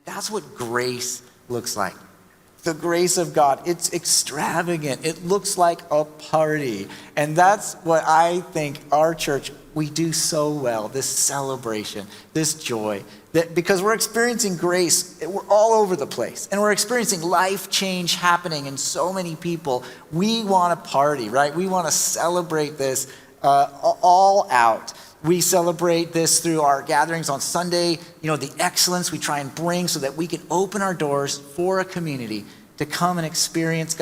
That's what grace looks like. The grace of God, it's extravagant. It looks like a party. And that's what I think our church, we do so well, this celebration, this joy. That because we're experiencing grace, we're all over the place. And we're experiencing life change happening in so many people. We want to party, right? We want to celebrate this all out. We celebrate this through our gatherings on Sunday, the excellence we try and bring so that we can open our doors for a community to come and experience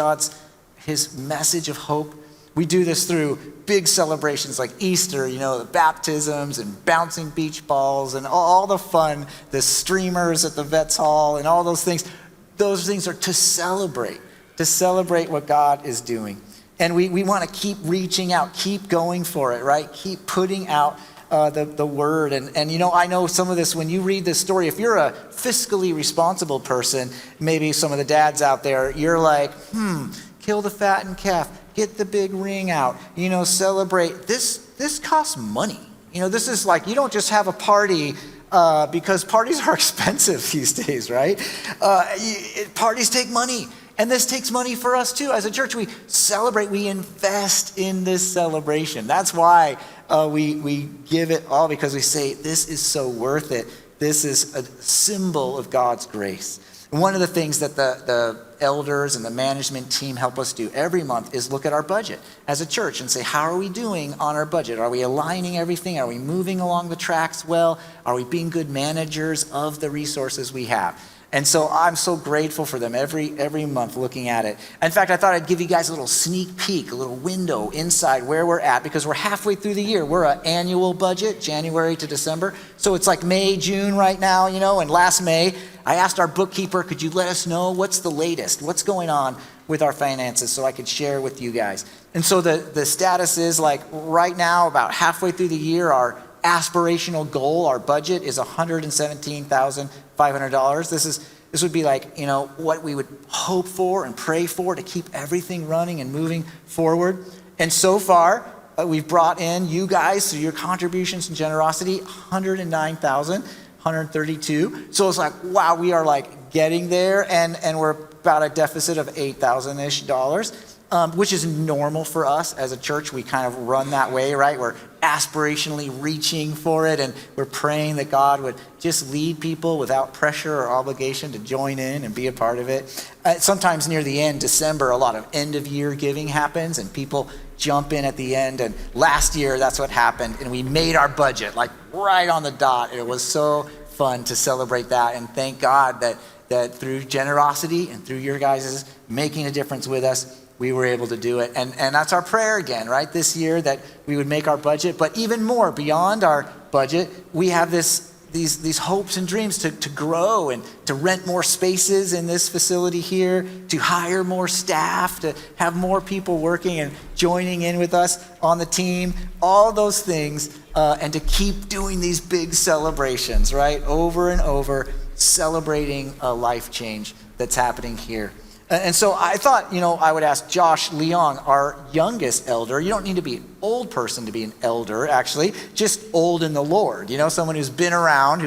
his message of hope. We do this through big celebrations like Easter, the baptisms and bouncing beach balls and all the fun, the streamers at the Vets Hall and all those things. Those things are to celebrate what God is doing. And we want to keep reaching out, keep going for it, right? Keep putting out the word. And I know some of this, when you read this story, if you're a fiscally responsible person, maybe some of the dads out there, you're like, kill the fattened calf, get the big ring out, celebrate. This costs money. This is like, you don't just have a party because parties are expensive these days, right? Parties take money. And this takes money for us too. As a church, we celebrate, we invest in this celebration. That's why we give it all, because we say, this is so worth it. This is a symbol of God's grace. And one of the things that the elders and the management team help us do every month is look at our budget as a church and say, how are we doing on our budget? Are we aligning everything? Are we moving along the tracks well? Are we being good managers of the resources we have? And so I'm so grateful for them every month looking at it. In fact, I thought I'd give you guys a little sneak peek, a little window inside where we're at, because we're halfway through the year. We're an annual budget, January to December. So it's like May, June right now, and last May, I asked our bookkeeper, could you let us know what's the latest? What's going on with our finances so I could share with you guys? And so the status is like right now, about halfway through the year, our aspirational goal, our budget is $117,500. This would be like, what we would hope for and pray for to keep everything running and moving forward. And so far, we've brought in you guys through your contributions and generosity, $109,132. So it's like, wow, we are like getting there, and we're about a deficit of $8,000-ish, which is normal for us as a church. We kind of run that way, right? We're aspirationally reaching for it, and we're praying that God would just lead people without pressure or obligation to join in and be a part of it. Sometimes near the end, December, a lot of end-of-year giving happens, and people jump in at the end. And last year, that's what happened, and we made our budget like right on the dot. It was so fun to celebrate that, and thank God that through generosity and through your guys' making a difference with us, we were able to do it. And that's our prayer again, right? This year, that we would make our budget, but even more beyond our budget, we have these hopes and dreams to grow and to rent more spaces in this facility here, to hire more staff, to have more people working and joining in with us on the team, all those things, and to keep doing these big celebrations, right? Over and over, celebrating a life change that's happening here. And so I thought, I would ask Josh Leong, our youngest elder. You don't need to be an old person to be an elder, actually, just old in the Lord. Someone who's been around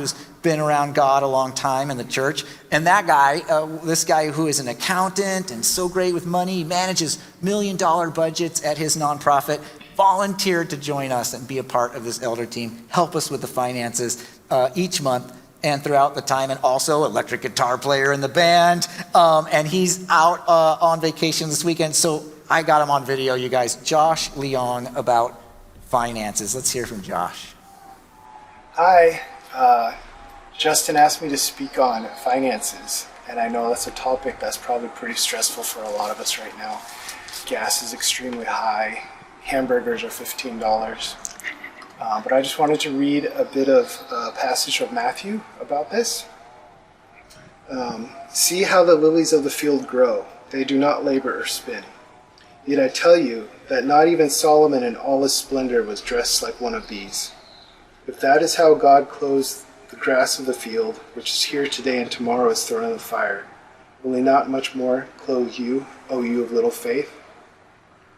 God a long time in the church. And that guy, this guy who is an accountant and so great with money, he manages $1 million budgets at his nonprofit, volunteered to join us and be a part of this elder team, help us with the finances each month and throughout the time, and also electric guitar player in the band. And he's out on vacation this weekend, so I got him on video, you guys. Josh Leong about finances. Let's hear from Josh. Hi, Justin asked me to speak on finances, and I know that's a topic that's probably pretty stressful for a lot of us right now. Gas is extremely high, hamburgers are $15. But I just wanted to read a bit of a passage of Matthew about this. See how the lilies of the field grow. They do not labor or spin. Yet I tell you that not even Solomon in all his splendor was dressed like one of these. If that is how God clothes the grass of the field, which is here today and tomorrow is thrown in the fire, will he not much more clothe you, O you of little faith?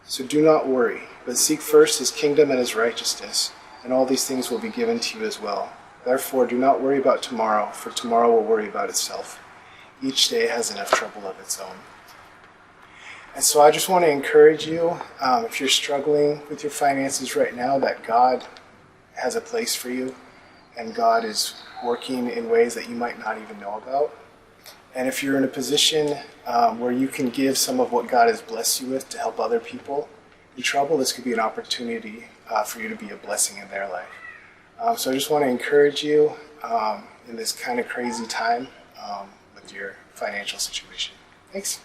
So do not worry, but seek first his kingdom and his righteousness, and all these things will be given to you as well. Therefore, do not worry about tomorrow, for tomorrow will worry about itself. Each day has enough trouble of its own. And so I just want to encourage you, if you're struggling with your finances right now, that God has a place for you, and God is working in ways that you might not even know about. And if you're in a position where you can give some of what God has blessed you with to help other people in trouble, this could be an opportunity for you to be a blessing in their life. So I just want to encourage you in this kind of crazy time with your financial situation. Thanks.